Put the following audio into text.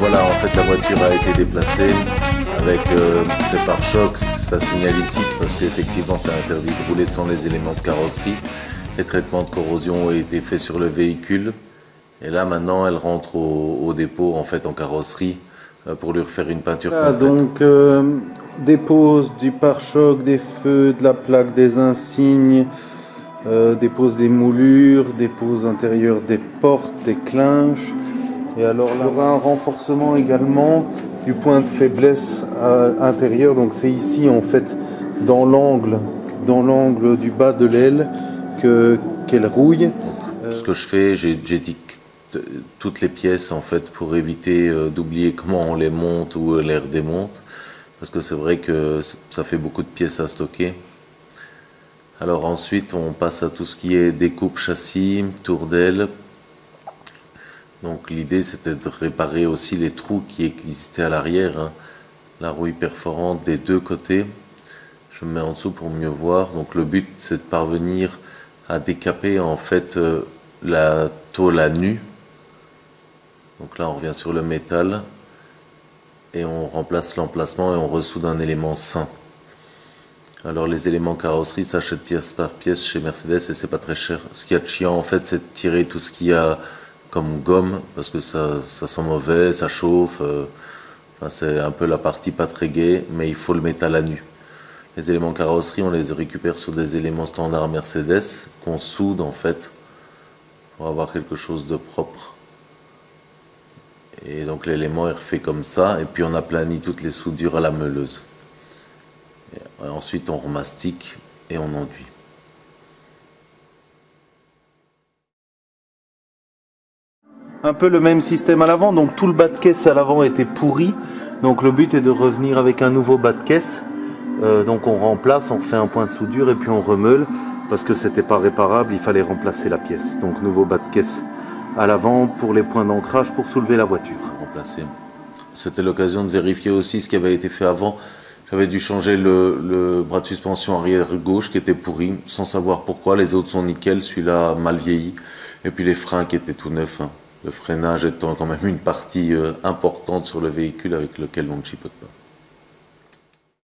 voilà, en fait la voiture a été déplacée avec ses pare-chocs, sa signalétique, parce qu'effectivement c'est interdit de rouler sans les éléments de carrosserie. Les traitements de corrosion ont été faits sur le véhicule. Et là maintenant elle rentre au dépôt en fait en carrosserie pour lui refaire une peinture complète. Donc dépose du pare-choc, des feux, de la plaque, des insignes, dépose des moulures, dépose intérieur des portes, des clinches. Et alors là, il y aura un renforcement également du point de faiblesse intérieur. Donc c'est ici en fait dans l'angle du bas de l'aile qu'elle rouille. Donc, ce que je fais, j'étiquette toutes les pièces en fait pour éviter d'oublier comment on les monte ou les redémonte, parce que c'est vrai que ça fait beaucoup de pièces à stocker. Alors ensuite on passe à tout ce qui est découpe châssis, tour d'aile. Donc l'idée c'était de réparer aussi les trous qui existaient à l'arrière, hein. La rouille perforante des deux côtés. Je me mets en dessous pour mieux voir. Donc le but c'est de parvenir à décaper en fait la tôle à nu. Donc là on revient sur le métal et on remplace l'emplacement et on ressoude un élément sain. Alors les éléments carrosserie s'achètent pièce par pièce chez Mercedes et c'est pas très cher. Ce qu'il y a de chiant en fait c'est de tirer tout ce qu'il y a comme gomme parce que ça sent mauvais, ça chauffe. Enfin, c'est un peu la partie pas très gaie, mais il faut le métal à nu. Les éléments carrosserie on les récupère sur des éléments standards Mercedes qu'on soude en fait pour avoir quelque chose de propre. Et donc l'élément est refait comme ça, et puis on aplanit toutes les soudures à la meuleuse. Et ensuite on remastique et on enduit. Un peu le même système à l'avant, donc tout le bas de caisse à l'avant était pourri. Donc le but est de revenir avec un nouveau bas de caisse. Donc on remplace, on refait un point de soudure et puis on remeule. Parce que c'était pas réparable, il fallait remplacer la pièce. Donc nouveau bas de caisse à l'avant pour les points d'ancrage pour soulever la voiture. Remplacer. C'était l'occasion de vérifier aussi ce qui avait été fait avant. J'avais dû changer le bras de suspension arrière gauche qui était pourri, sans savoir pourquoi. Les autres sont nickel, celui-là mal vieilli. Et puis les freins qui étaient tout neufs, hein. Le freinage étant quand même une partie importante sur le véhicule avec lequel on ne chipote pas.